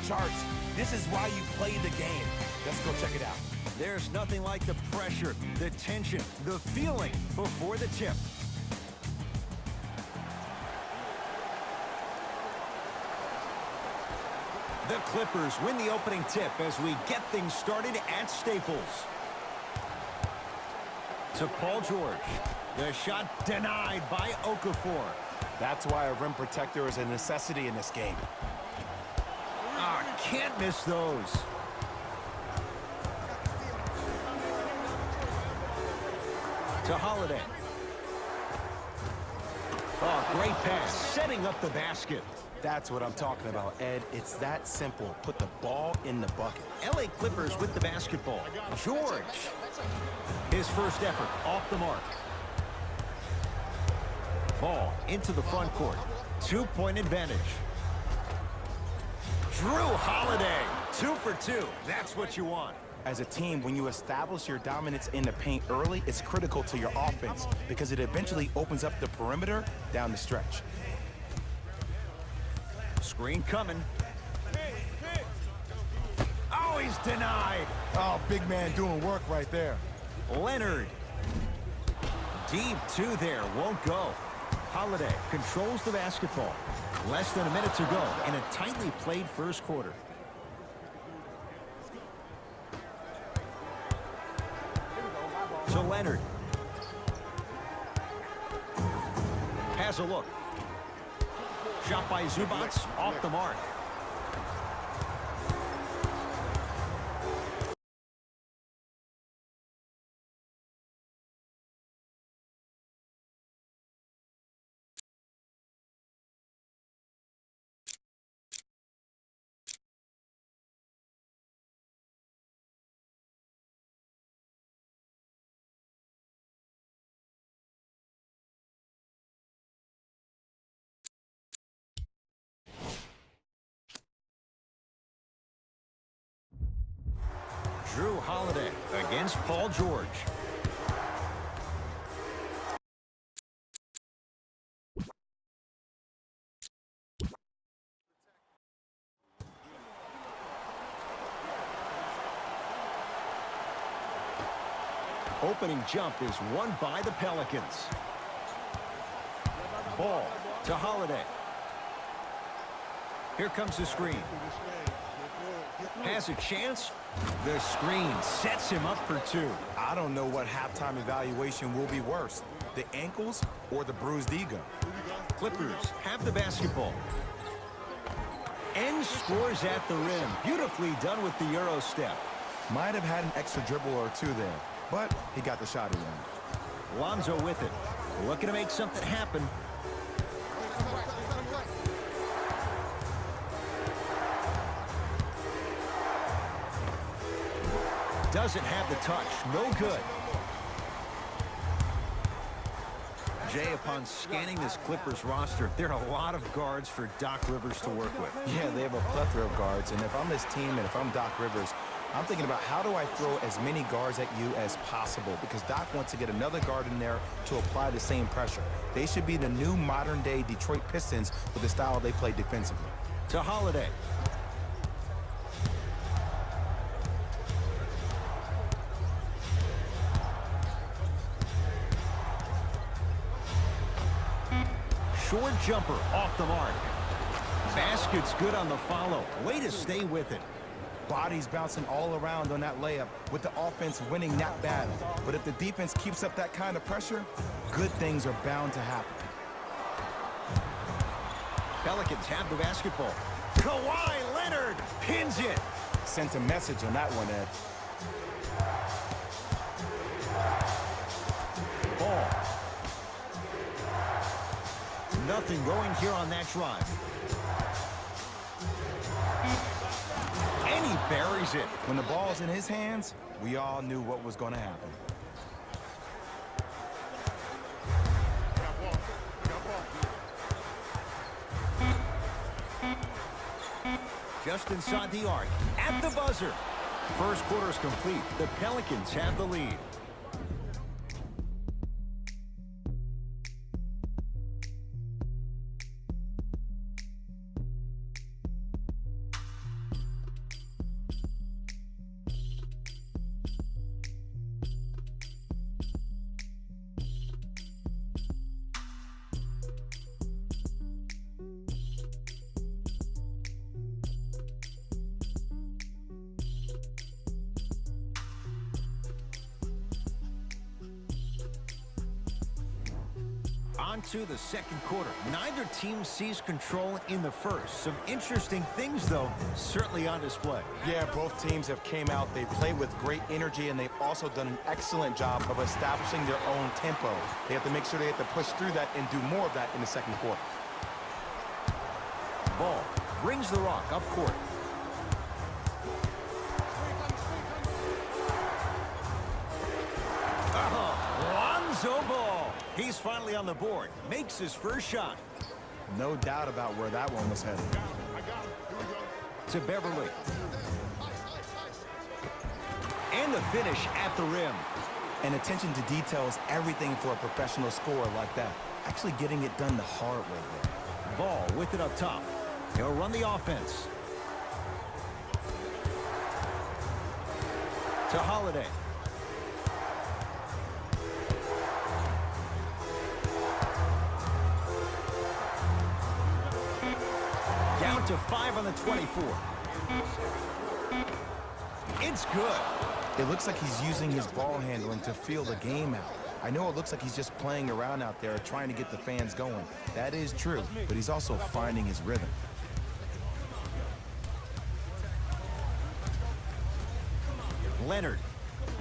charts. This is why you play the game. Let's go check it out. There's nothing like the pressure, the tension, the feeling before the tip. The Clippers win the opening tip as we get things started at Staples. To Paul George. The shot denied by Okafor. That's why a rim protector is a necessity in this game. Can't miss those. To Holiday. Great pass, setting up the basket. That's what I'm talking about, Ed. It's that simple. Put the ball in the bucket. LA Clippers with the basketball. George. His first effort off the mark. Ball into the front court. 2-point advantage. Drew Holiday. 2 for 2. That's what you want. As a team, when you establish your dominance in the paint early, it's critical to your offense because it eventually opens up the perimeter down the stretch. Screen coming. Oh, he's denied. Oh, big man doing work right there. LENARD. Deep 2 there. Won't go. Holiday controls the basketball. Less than a minute to go in a tightly played first quarter. To LENARD. Has a look. Shot by Zubac off the mark. Drew Holiday against Paul George. Opening jump is won by the Pelicans. Ball to Holiday. Here comes the screen. Has a chance. The screen sets him up for 2. I don't know what halftime evaluation will be worse, the ankles or the bruised ego. Clippers have the basketball. And scores at the rim. Beautifully done with the Euro step. Might have had an extra dribble or 2 there, but he got the shot in. Lonzo with it. Looking to make something happen. Doesn't have the touch. No good. Jay, upon scanning this Clippers roster, there are a lot of guards for Doc Rivers to work with. Yeah, they have a plethora of guards, and if I'm this team and if I'm Doc Rivers, I'm thinking about how do I throw as many guards at you as possible, because Doc wants to get another guard in there to apply the same pressure. They should be the new modern-day Detroit Pistons with the style they play defensively. To Holiday. Short jumper off the mark. Basket's good on the follow. Way to stay with it. Bodies bouncing all around on that layup with the offense winning that battle. But if the defense keeps up that kind of pressure, good things are bound to happen. Pelicans have the basketball. KAWHI Leonard pins it. Sent a message on that one, Ed. Ball. Nothing going here on that drive. And he buries it. When the ball's in his hands, we all knew what was going to happen. Just inside the arc, at the buzzer. First quarter is complete. The Pelicans have the lead. On to the second quarter. Neither team sees control in the first. Some interesting things, though, certainly on display. Yeah, both teams have came out. They played with great energy, and they've also done an excellent job of establishing their own tempo. They have to make sure they have to push through that and do more of that in the second quarter. Ball brings the rock up court. Lonzo Ball. He's finally on the board. Makes his first shot. No doubt about where that one was headed. To Beverly. And the finish at the rim. And attention to detail is everything for a professional scorer like that. Actually getting it done the hard way there. Ball with it up top. He'll run the offense. To Holiday. Down to 5 on the 24. It's good. It looks like he's using his ball handling to feel the game out. I know it looks like he's just playing around out there trying to get the fans going. That is true, but he's also finding his rhythm. Leonard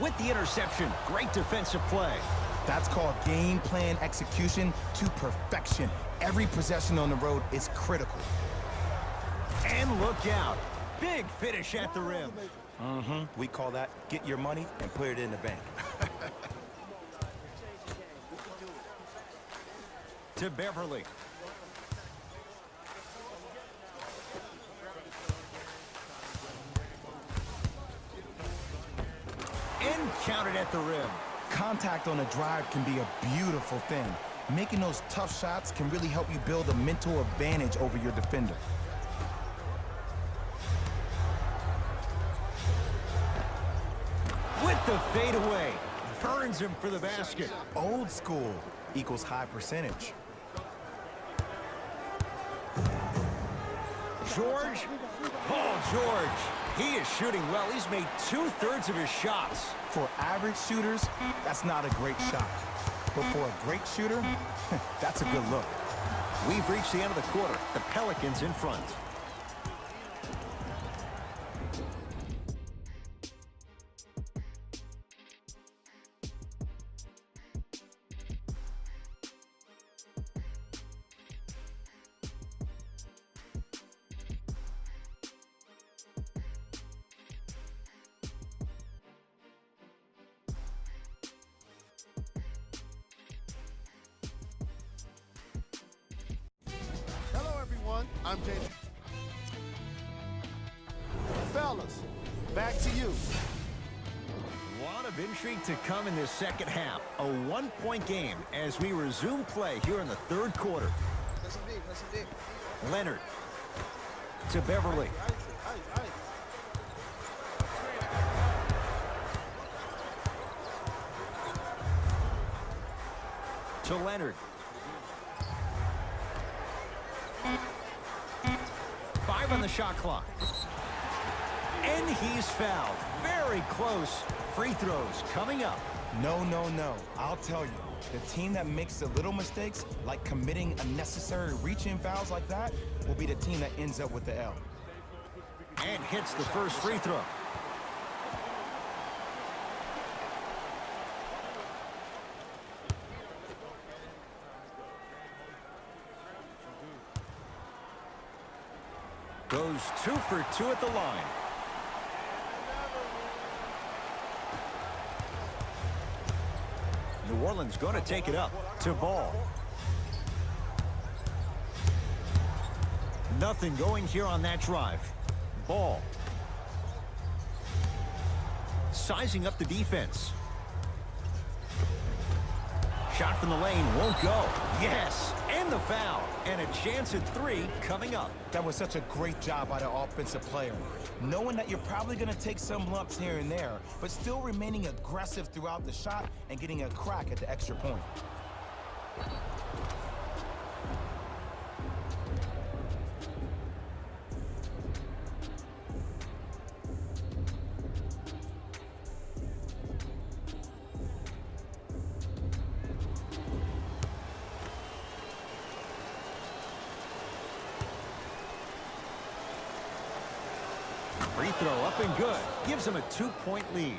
with the interception. Great defensive play. That's called game plan execution to perfection. Every possession on the road is critical. And look out. Big finish at the rim. We call that get your money and put it in the bank. To Beverly. And counted at the rim. Contact on a drive can be a beautiful thing. Making those tough shots can really help you build a mental advantage over your defender. With the fadeaway. Burns him for the basket. Old school equals high percentage. George. Paul George. He is shooting well. He's made 2/3 of his shots. For average shooters, that's not a great shot. But for a great shooter, that's a good look. We've reached the end of the quarter. The Pelicans in front. I'm James. Fellas, back to you. A lot of intrigue to come in this second half. A one-point game as we resume play here in the third quarter. Leonard to Beverly. To Leonard. 5 on the shot clock. And he's fouled. Very close. Free throws coming up. No, no, no. I'll tell you. The team that makes the little mistakes, like committing unnecessary reach-in fouls like that, will be the team that ends up with the L. And hits the first free throw. Goes 2 for 2 at the line. New Orleans going to take it up to Ball. Nothing going here on that drive. Ball. Sizing up the defense. Shot from the lane won't go. Yes, and the foul. And a chance at 3 coming up. That was such a great job by the offensive player. Knowing that you're probably going to take some lumps here and there, but still remaining aggressive throughout the shot and getting a crack at the extra point. Free throw up and good. Gives him a 2-point lead.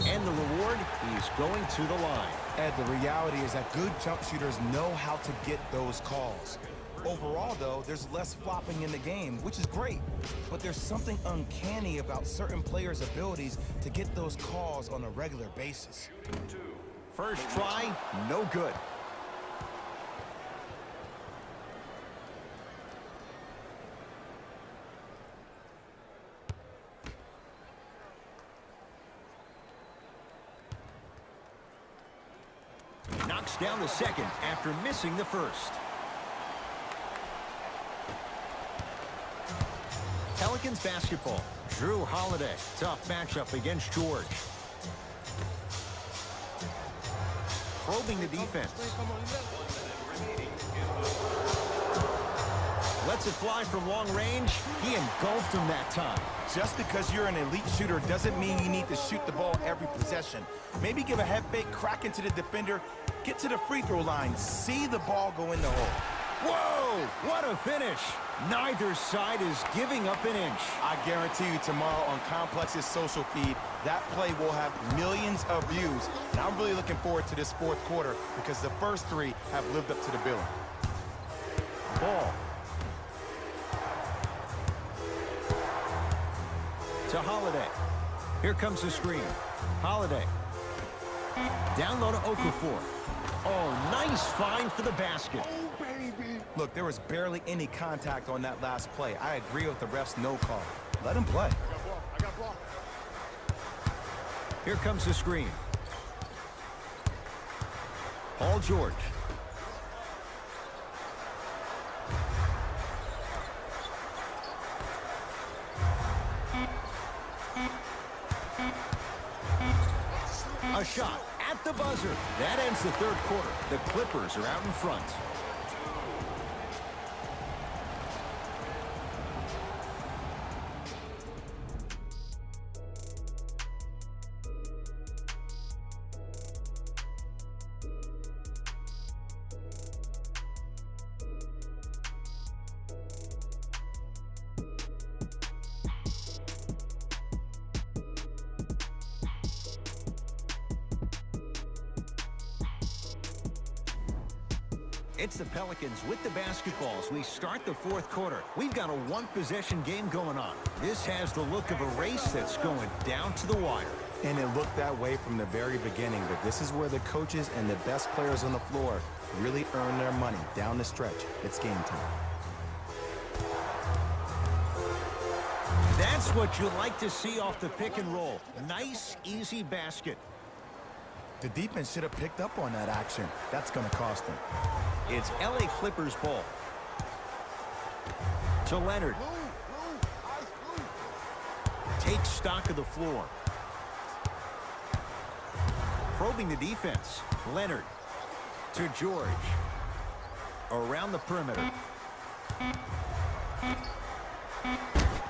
And the reward, he's going to the line. Ed, the reality is that good jump shooters know how to get those calls. Overall, though, there's less flopping in the game, which is great. But there's something uncanny about certain players' abilities to get those calls on a regular basis. First try, no good. Knocks down the second after missing the first. Pelicans basketball. Drew Holiday. Tough matchup against George. Probing the defense. Lets it fly from long range. He engulfed him that time. Just because you're an elite shooter doesn't mean you need to shoot the ball every possession. Maybe give a head fake, crack into the defender, get to the free throw line, see the ball go in the hole. Whoa, what a finish. Neither side is giving up an inch. I guarantee you tomorrow on Complex's social feed, that play will have millions of views. And I'm really looking forward to this fourth quarter because the first three have lived up to the billing. Ball. To Holiday. Here comes the screen. Holiday. Down low to Okafor. Oh, nice find for the basket. Look, there was barely any contact on that last play. I agree with the ref's no call. Let him play. I got blocked. Here comes the screen. Paul George. A shot at the buzzer. That ends the third quarter. The Clippers are out in front. It's the Pelicans with the basketballs. We start the fourth quarter. We've got a one-possession game going on. This has the look of a race that's going down to the wire. And it looked that way from the very beginning, but this is where the coaches and the best players on the floor really earn their money down the stretch. It's game time. That's what you like to see off the pick and roll. Nice, easy basket. The defense should have picked up on that action. That's going to cost them. It's LA Clippers ball. To Leonard. Takes stock of the floor. Probing the defense. Leonard. To George. Around the perimeter.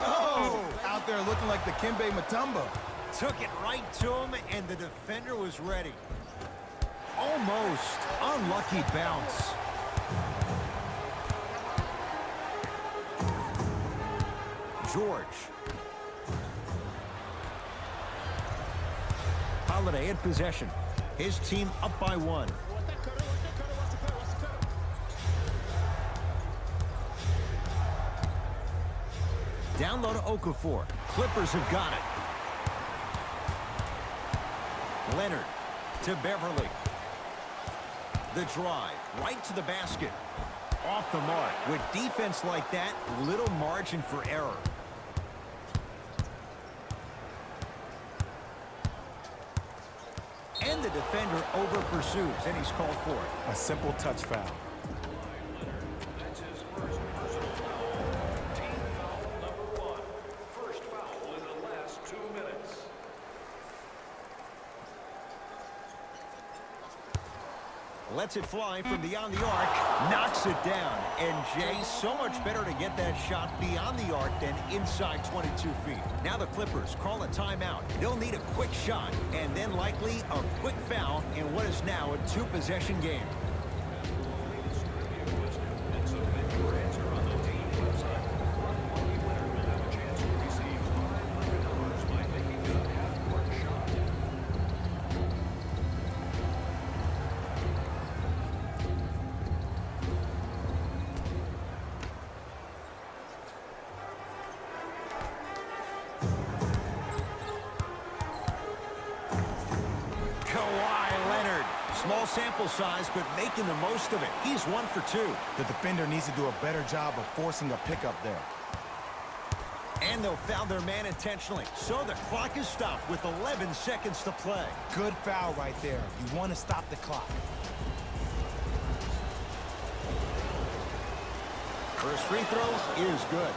Oh! Out there looking like the Kimbe Mutombo. Took it right to him, and the defender was ready. Almost. Unlucky bounce. George. Holiday in possession. His team up by one. Down low to Okafor. Clippers have got it. Leonard to Beverly. The drive right to the basket. Off the mark. With defense like that, little margin for error. And the defender over pursues, and he's called for it. A simple touch foul. That's his first personal foul. Team foul number 1. First foul in the last 2 minutes. Lets it fly from beyond the arc. Knocks it down. And Jay, so much better to get that shot beyond the arc than inside 22 feet. Now the Clippers call a timeout. They'll need a quick shot and then likely a quick foul in what is now a two-possession game. KAWHI Leonard. Small sample size, but making the most of it. He's 1 for 2. The defender needs to do a better job of forcing a pickup there. And they'll foul their man intentionally. So the clock is stopped with 11 seconds to play. Good foul right there. You want to stop the clock. First free throw is good.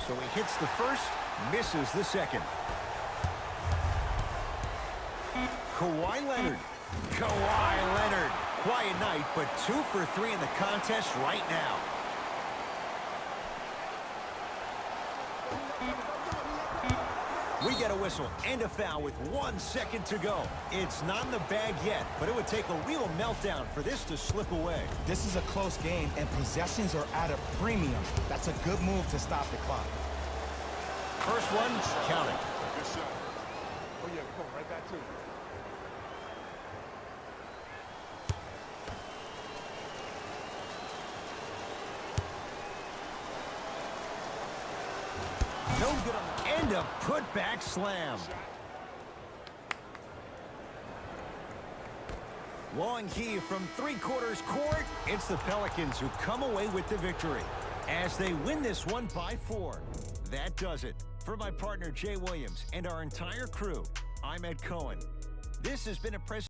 So he hits the first, misses the second. KAWHI Leonard. KAWHI Leonard. Quiet night, but 2 for 3 in the contest right now. We get a whistle and a foul with 1 second to go. It's not in the bag yet, but it would take a real meltdown for this to slip away. This is a close game, and possessions are at a premium. That's a good move to stop the clock. First one, count it. Good shot. Oh, yeah, come on, right back to it. No good on the end of putback slam. Long heave from three-quarters court. It's the Pelicans who come away with the victory as they win this one by 4. That does it. For my partner, Jay Williams, and our entire crew, I'm Ed Cohen. This has been a presentation.